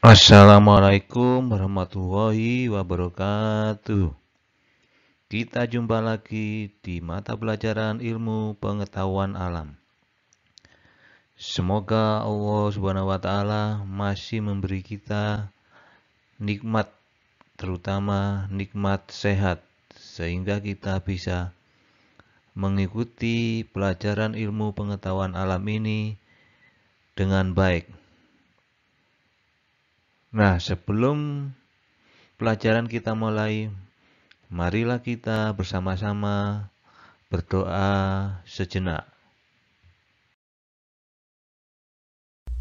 Assalamualaikum warahmatullahi wabarakatuh. Kita jumpa lagi di mata pelajaran ilmu pengetahuan alam. Semoga Allah Subhanahu wa taala masih memberi kita nikmat, terutama nikmat sehat, sehingga kita bisa mengikuti pelajaran ilmu pengetahuan alam ini dengan baik. Nah, sebelum pelajaran kita mulai, marilah kita bersama-sama berdoa sejenak.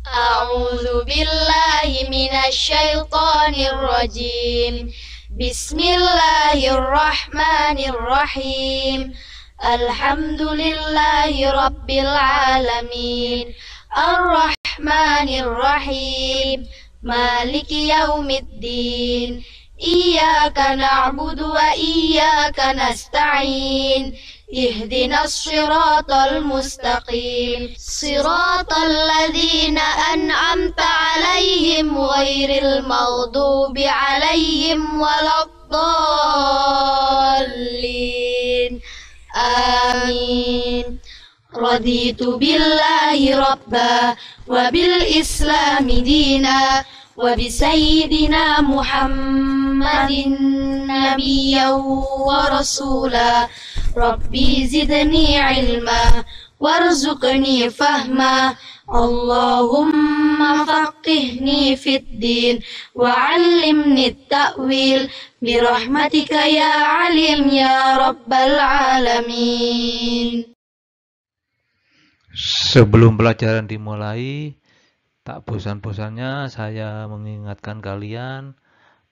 A'udzu billahi minasyaitonir rajim. Bismillahirrahmanirrahim. Alhamdulillahi rabbil alamin. Ar-Rahmanir Rahim. Maliki yaumiddin. Iyyaka na'budu wa iyyaka nasta'in. Ihdinas siratal mustaqim. Siratal ladzina an'amta 'alaihim ghairil maghdubi 'alaihim waladdallin. Amin. Raditu billahi rabba wa bil islami dina wa bi sayyidina Muhammadin nabiyyan wa rasula. Rabbi zidni ilma warzuqni fahma. Allahumma faqihni fid din wa 'allimni at-ta'wil bi rahmatika ya alim ya rabbal alamin. Sebelum pelajaran dimulai, tak bosan-bosannya saya mengingatkan kalian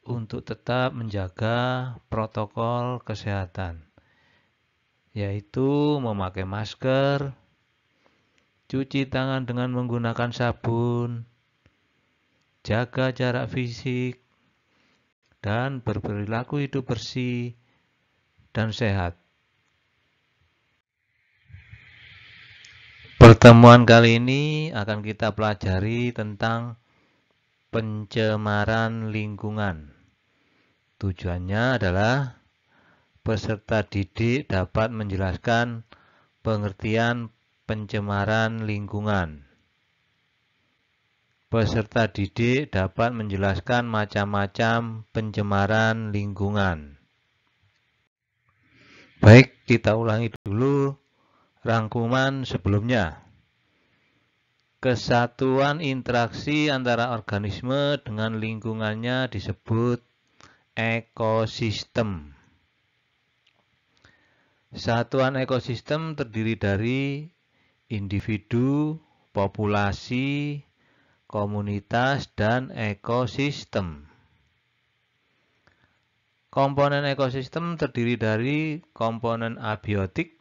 untuk tetap menjaga protokol kesehatan, yaitu memakai masker, cuci tangan dengan menggunakan sabun, jaga jarak fisik, dan berperilaku hidup bersih dan sehat. Pertemuan kali ini akan kita pelajari tentang pencemaran lingkungan. Tujuannya adalah peserta didik dapat menjelaskan pengertian pencemaran lingkungan. Peserta didik dapat menjelaskan macam-macam pencemaran lingkungan. Baik, kita ulangi dulu rangkuman sebelumnya. Kesatuan interaksi antara organisme dengan lingkungannya disebut ekosistem. Satuan ekosistem terdiri dari individu, populasi, komunitas, dan ekosistem. Komponen ekosistem terdiri dari komponen abiotik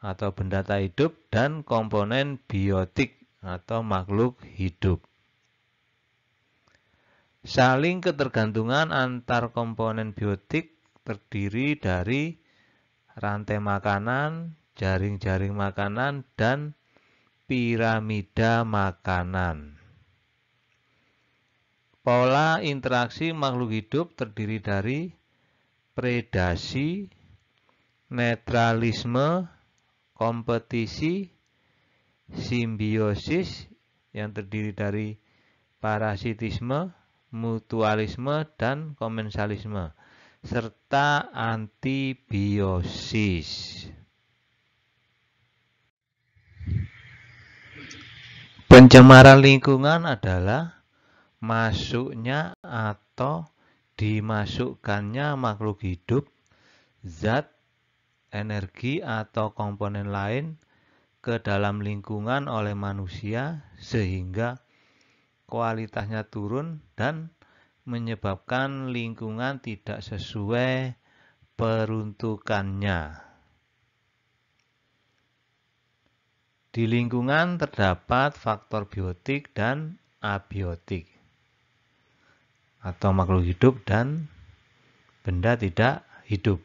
atau benda tak hidup dan komponen biotik atau makhluk hidup. Saling ketergantungan antar komponen biotik terdiri dari rantai makanan, jaring-jaring makanan, dan piramida makanan. Pola interaksi makhluk hidup terdiri dari predasi, netralisme, kompetisi, simbiosis yang terdiri dari parasitisme, mutualisme, dan komensalisme, serta antibiosis. Pencemaran lingkungan adalah masuknya atau dimasukkannya makhluk hidup, zat, energi atau komponen lain ke dalam lingkungan oleh manusia sehingga kualitasnya turun dan menyebabkan lingkungan tidak sesuai peruntukannya. Di lingkungan terdapat faktor biotik dan abiotik atau makhluk hidup dan benda tidak hidup.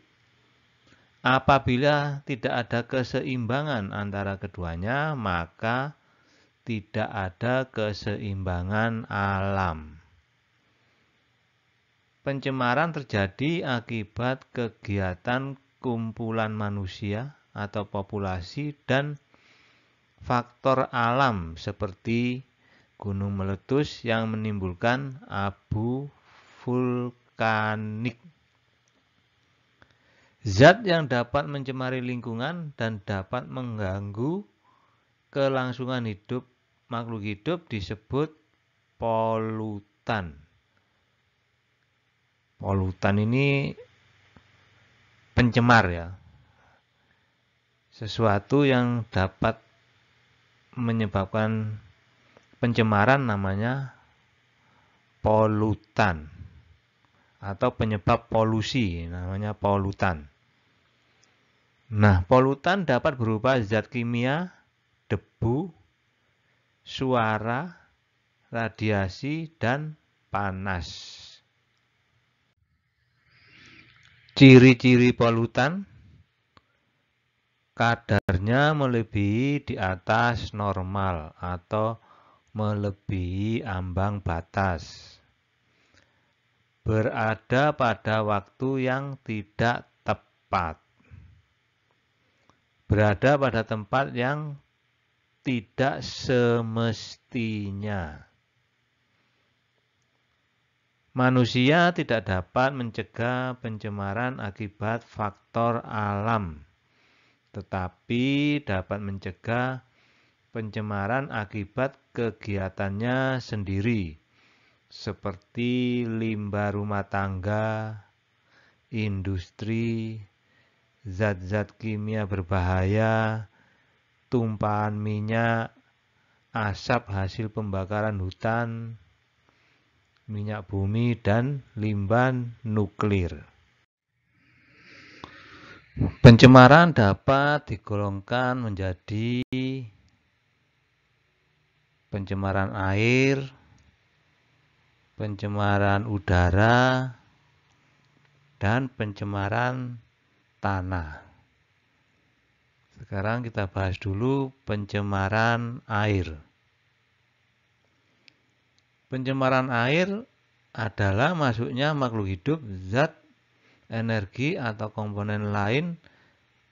Apabila tidak ada keseimbangan antara keduanya, maka tidak ada keseimbangan alam. pencemaran terjadi akibat kegiatan kumpulan manusia atau populasi dan faktor alam seperti gunung meletus yang menimbulkan abu vulkanik. Zat yang dapat mencemari lingkungan dan dapat mengganggu kelangsungan hidup makhluk hidup disebut polutan. Polutan ini pencemar ya. Sesuatu yang dapat menyebabkan pencemaran namanya polutan. Atau penyebab polusi namanya polutan. Nah, polutan dapat berupa zat kimia, debu, suara, radiasi, dan panas. Ciri-ciri polutan, kadarnya melebihi di atas normal atau melebihi ambang batas. Berada pada waktu yang tidak tepat. Berada pada tempat yang tidak semestinya. Manusia tidak dapat mencegah pencemaran akibat faktor alam, tetapi dapat mencegah pencemaran akibat kegiatannya sendiri, seperti limbah rumah tangga, industri, zat-zat kimia berbahaya, tumpahan minyak, asap hasil pembakaran hutan, minyak bumi, dan limbah nuklir. Pencemaran dapat digolongkan menjadi pencemaran air, pencemaran udara, dan pencemaran tanah. Sekarang kita bahas dulu pencemaran air. Pencemaran air adalah masuknya makhluk hidup, zat, energi, atau komponen lain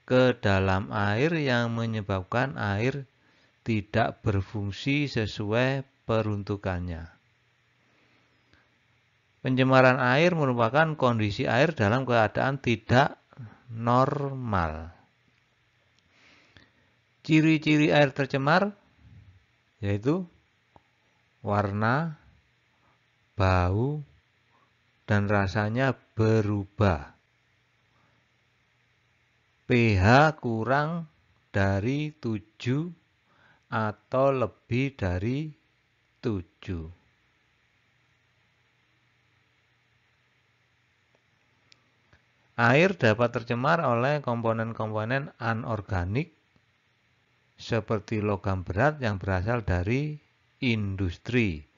ke dalam air yang menyebabkan air tidak berfungsi sesuai peruntukannya. Pencemaran air merupakan kondisi air dalam keadaan tidak normal. Ciri-ciri air tercemar yaitu warna, bau, dan rasanya berubah. pH kurang dari 7 atau lebih dari 7. Air dapat tercemar oleh komponen-komponen anorganik seperti logam berat yang berasal dari industri,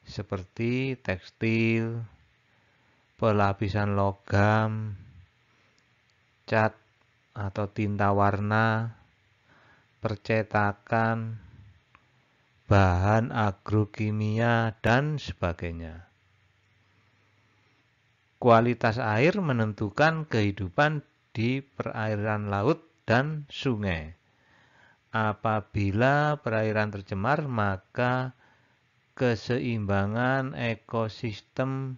seperti tekstil, pelapisan logam, cat atau tinta warna, percetakan, bahan agrokimia, dan sebagainya. Kualitas air menentukan kehidupan di perairan laut dan sungai. Apabila perairan tercemar, maka keseimbangan ekosistem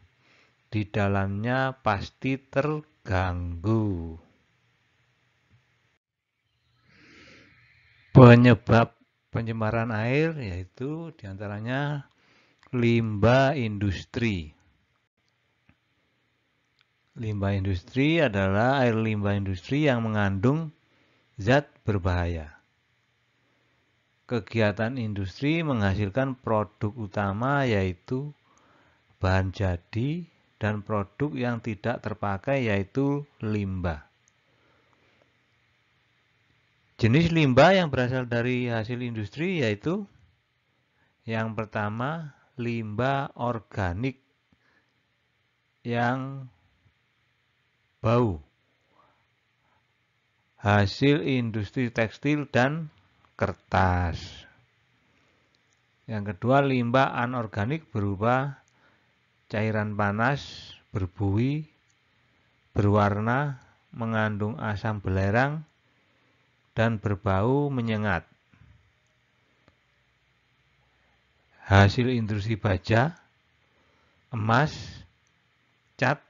di dalamnya pasti terganggu. Penyebab pencemaran air yaitu diantaranya limbah industri. Limbah industri adalah air limbah industri yang mengandung zat berbahaya. Kegiatan industri menghasilkan produk utama yaitu bahan jadi dan produk yang tidak terpakai yaitu limbah. Jenis limbah yang berasal dari hasil industri yaitu yang pertama limbah organik yang bau, hasil industri tekstil dan kertas. Yang kedua limbah anorganik berupa cairan panas, berbuih, berwarna, mengandung asam belerang, dan berbau menyengat. Hasil industri baja, emas, cat,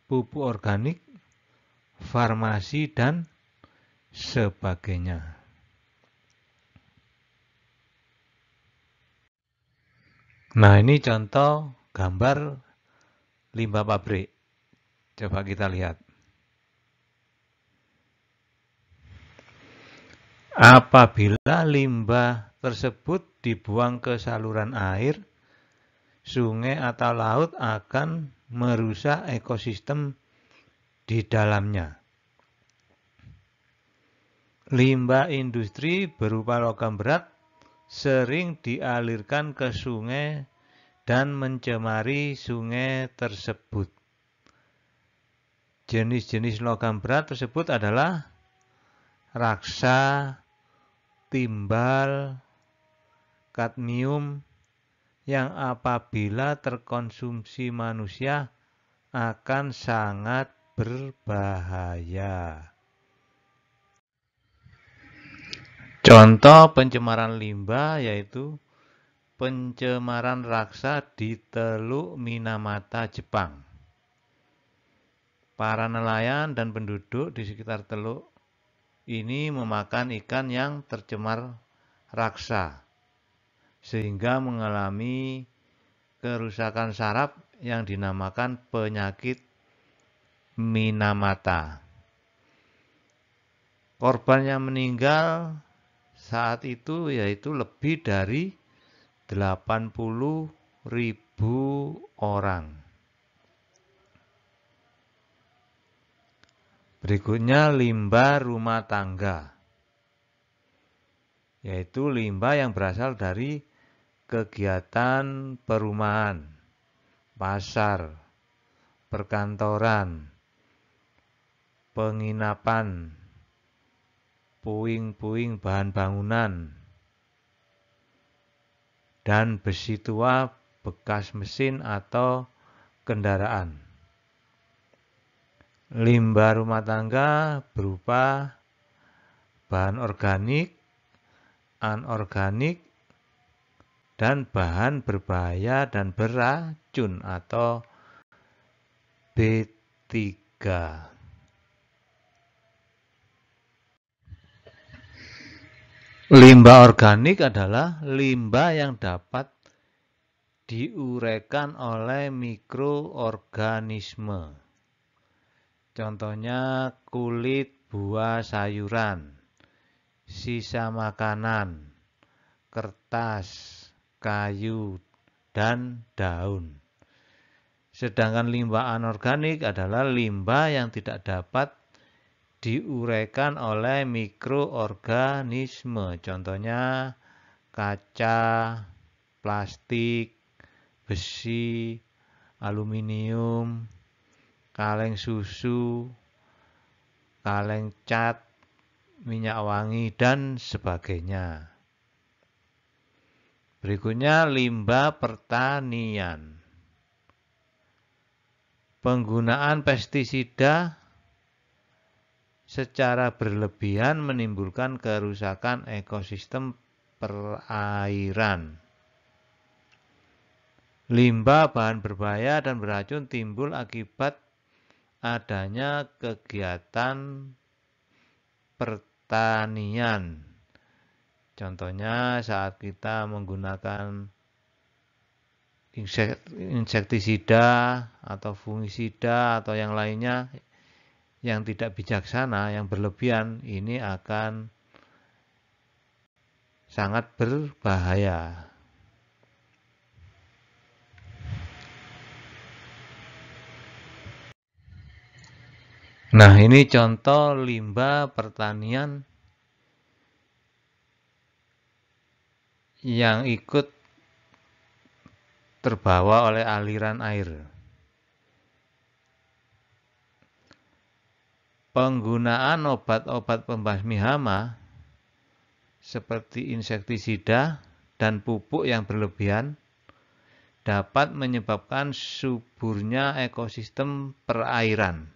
pupuk organik, farmasi, dan sebagainya. Nah, ini contoh gambar limbah pabrik. Coba kita lihat. Apabila limbah tersebut dibuang ke saluran air, sungai atau laut akan merusak ekosistem di dalamnya. Limbah industri berupa logam berat sering dialirkan ke sungai dan mencemari sungai tersebut. Jenis-jenis logam berat tersebut adalah raksa, timbal, kadmium, yang apabila terkonsumsi manusia akan sangat berbahaya. Contoh pencemaran limbah yaitu pencemaran raksa di Teluk Minamata, Jepang. Para nelayan dan penduduk di sekitar teluk ini memakan ikan yang tercemar raksa, sehingga mengalami kerusakan saraf yang dinamakan penyakit Minamata. Korban yang meninggal saat itu yaitu lebih dari 80.000 orang. Berikutnya limbah rumah tangga, yaitu limbah yang berasal dari kegiatan perumahan, pasar, perkantoran, penginapan, puing-puing bahan bangunan, dan besi tua bekas mesin atau kendaraan. Limbah rumah tangga berupa bahan organik, anorganik, dan bahan berbahaya dan beracun atau B3. Limbah organik adalah limbah yang dapat diuraikan oleh mikroorganisme. Contohnya kulit buah sayuran, sisa makanan, kertas, kayu, dan daun. Sedangkan limbah anorganik adalah limbah yang tidak dapat diuraikan oleh mikroorganisme. Contohnya kaca, plastik, besi, aluminium, kaleng susu, kaleng cat, minyak wangi, dan sebagainya. Berikutnya limbah pertanian. Penggunaan pestisida secara berlebihan menimbulkan kerusakan ekosistem perairan. Limbah bahan berbahaya dan beracun timbul akibat adanya kegiatan pertanian. Contohnya saat kita menggunakan insektisida atau fungisida atau yang lainnya yang tidak bijaksana, yang berlebihan, ini akan sangat berbahaya. Nah, ini contoh limbah pertanian yang ikut terbawa oleh aliran air. Penggunaan obat-obat pembasmi hama seperti insektisida dan pupuk yang berlebihan dapat menyebabkan suburnya ekosistem perairan,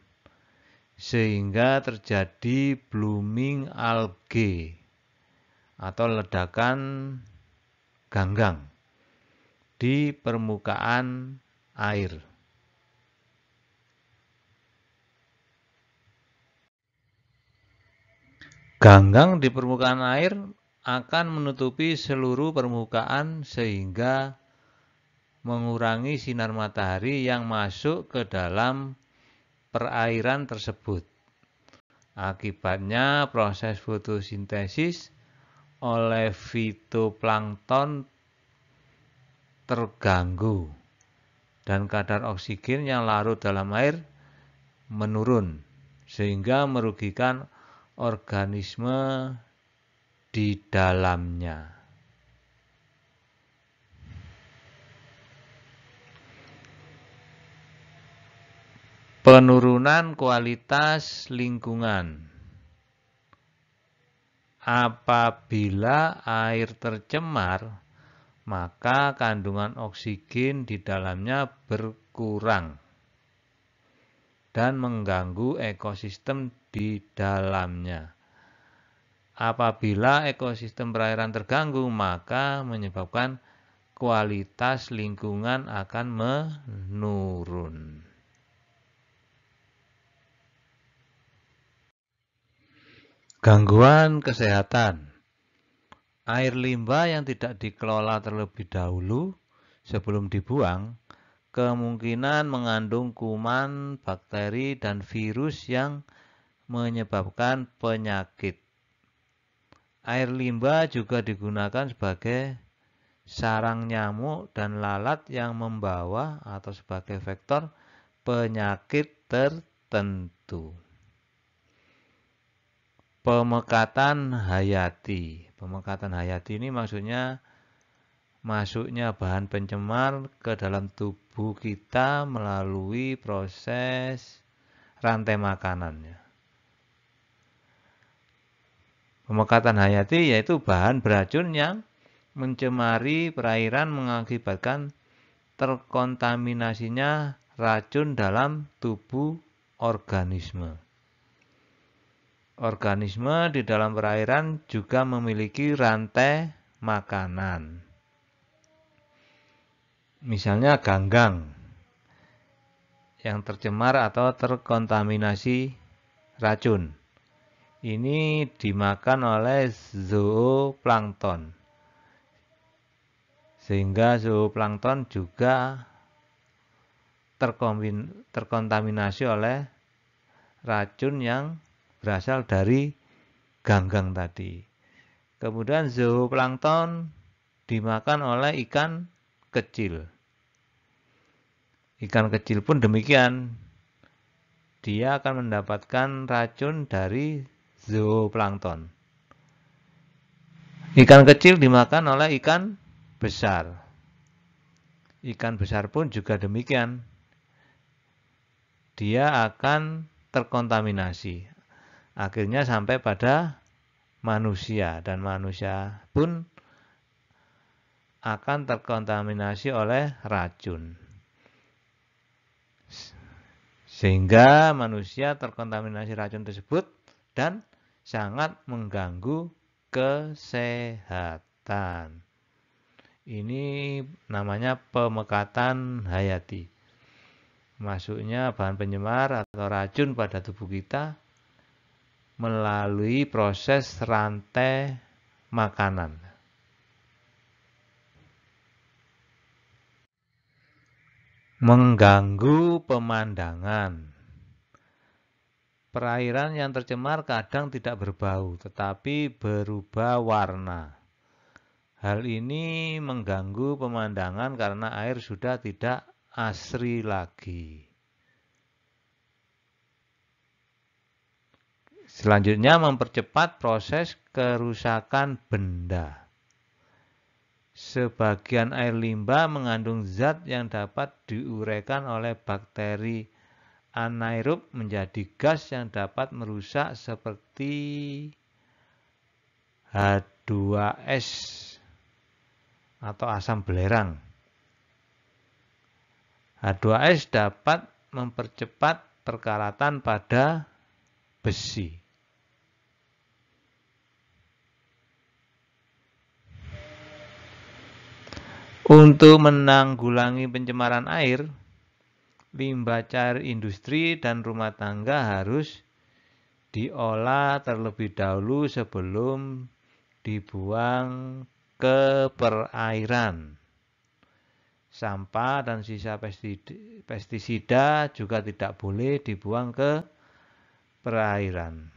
sehingga terjadi blooming algae atau ledakan ganggang di permukaan air. Ganggang di permukaan air akan menutupi seluruh permukaan sehingga mengurangi sinar matahari yang masuk ke dalam perairan tersebut. Akibatnya proses fotosintesis oleh fitoplankton terganggu dan kadar oksigen yang larut dalam air menurun sehingga merugikan organisme di dalamnya. Penurunan kualitas lingkungan. Apabila air tercemar, maka kandungan oksigen di dalamnya berkurang dan mengganggu ekosistem di dalamnya. Apabila ekosistem perairan terganggu, maka menyebabkan kualitas lingkungan akan menurun. Gangguan kesehatan. Air limbah yang tidak dikelola terlebih dahulu sebelum dibuang kemungkinan mengandung kuman, bakteri, dan virus yang menyebabkan penyakit. Air limbah juga digunakan sebagai sarang nyamuk dan lalat yang membawa atau sebagai vektor penyakit tertentu. Pemekatan hayati. Pemekatan hayati ini maksudnya masuknya bahan pencemar ke dalam tubuh kita melalui proses rantai makanannya. Pemekatan hayati yaitu bahan beracun yang mencemari perairan mengakibatkan terkontaminasinya racun dalam tubuh organisme. Organisme di dalam perairan juga memiliki rantai makanan. Misalnya ganggang yang tercemar atau terkontaminasi racun. Ini dimakan oleh zooplankton. Sehingga zooplankton juga terkontaminasi oleh racun yang berasal dari ganggang tadi. Kemudian zooplankton dimakan oleh ikan kecil. Ikan kecil pun demikian. Dia akan mendapatkan racun dari zooplankton. Ikan kecil dimakan oleh ikan besar. Ikan besar pun juga demikian. Dia akan terkontaminasi. Akhirnya sampai pada manusia dan manusia pun akan terkontaminasi oleh racun. Sehingga manusia terkontaminasi racun tersebut dan sangat mengganggu kesehatan. Ini namanya pemekatan hayati. Masuknya bahan penyemar atau racun pada tubuh kita melalui proses rantai makanan. Mengganggu pemandangan. Perairan yang tercemar kadang tidak berbau, tetapi berubah warna. Hal ini mengganggu pemandangan karena air sudah tidak asri lagi. Selanjutnya mempercepat proses kerusakan benda. Sebagian air limbah mengandung zat yang dapat diuraikan oleh bakteri anaerob menjadi gas yang dapat merusak seperti H2S atau asam belerang. H2S dapat mempercepat perkaratan pada besi. Untuk menanggulangi pencemaran air, limbah cair industri dan rumah tangga harus diolah terlebih dahulu sebelum dibuang ke perairan. Sampah dan sisa pestisida juga tidak boleh dibuang ke perairan.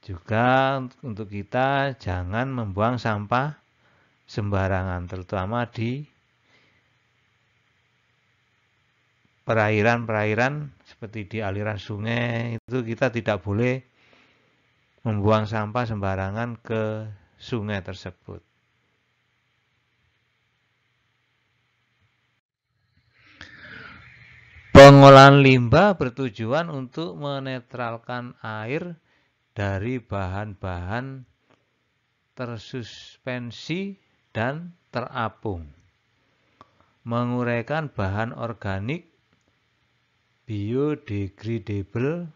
Juga untuk kita jangan membuang sampah sembarangan, terutama di perairan-perairan seperti di aliran sungai. Itu kita tidak boleh membuang sampah sembarangan ke sungai tersebut. Pengolahan limbah bertujuan untuk menetralkan air dari bahan-bahan tersuspensi dan terapung, menguraikan bahan organik biodegradable,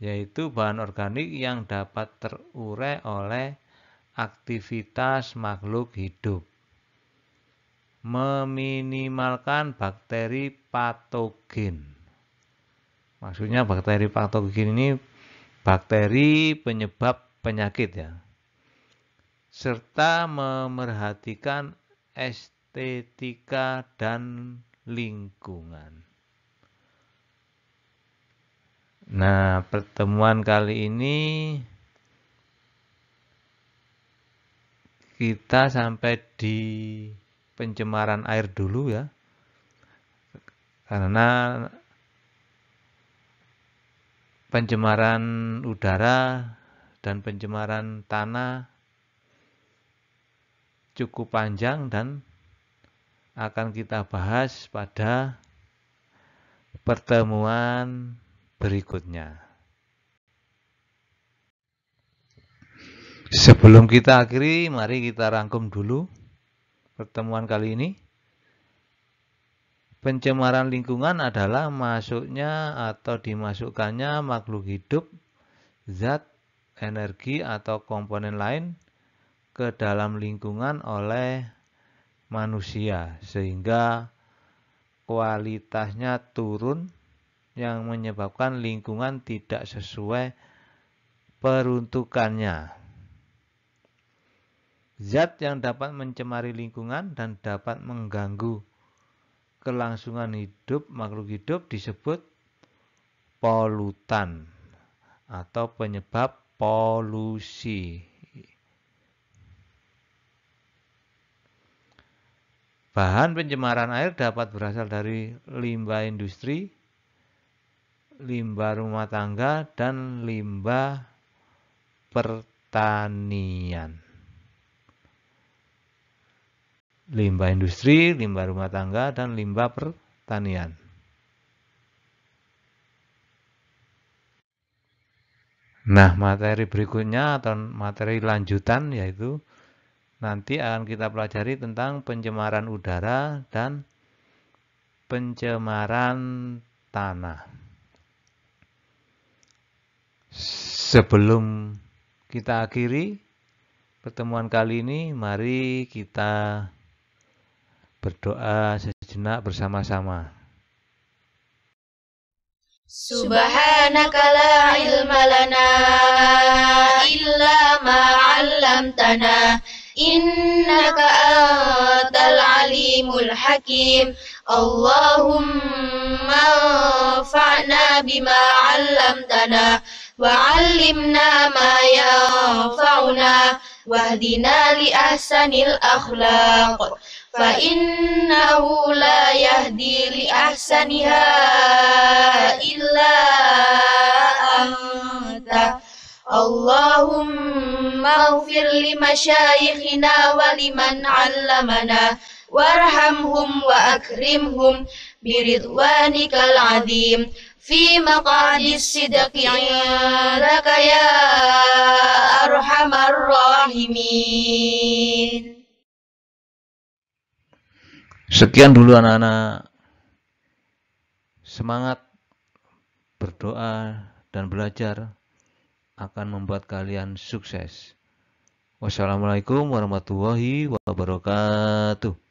yaitu bahan organik yang dapat terurai oleh aktivitas makhluk hidup, meminimalkan bakteri patogen. Maksudnya bakteri patogen ini bakteri penyebab penyakit ya, serta memerhatikan estetika dan lingkungan. Nah, pertemuan kali ini kita sampai di pencemaran air dulu ya, karena pencemaran udara dan pencemaran tanah cukup panjang dan akan kita bahas pada pertemuan berikutnya. Sebelum kita akhiri, mari kita rangkum dulu pertemuan kali ini. Pencemaran lingkungan adalah masuknya atau dimasukkannya makhluk hidup, zat, energi, atau komponen lain ke dalam lingkungan oleh manusia sehingga kualitasnya turun yang menyebabkan lingkungan tidak sesuai peruntukannya. Zat yang dapat mencemari lingkungan dan dapat mengganggu kelangsungan hidup makhluk hidup disebut polutan atau penyebab polusi. Bahan pencemaran air dapat berasal dari limbah industri, limbah rumah tangga, dan limbah pertanian. Limbah industri, limbah rumah tangga, dan limbah pertanian. Nah, materi berikutnya atau materi lanjutan yaitu nanti akan kita pelajari tentang pencemaran udara dan pencemaran tanah. Sebelum kita akhiri pertemuan kali ini, mari kita berdoa sejenak bersama-sama. Subhanaka la ilma lana illa ma 'allamtana innaka antal alimul hakim. Allahumma anfa'na bima 'allamtana wa 'allimna ma yanfa'una wahdina li ahsanil akhlaq fa innahu la yahdi li ahsaniha illa anta. Allahumma ighfir li masyayikhina wa liman 'allamana warhamhum wa akrimhum biridwanikal 'azim fi maq'adis sidqi 'indaka ya arhamar rahimin. Sekian dulu anak-anak. Semangat berdoa dan belajar akan membuat kalian sukses. Wassalamualaikum warahmatullahi wabarakatuh.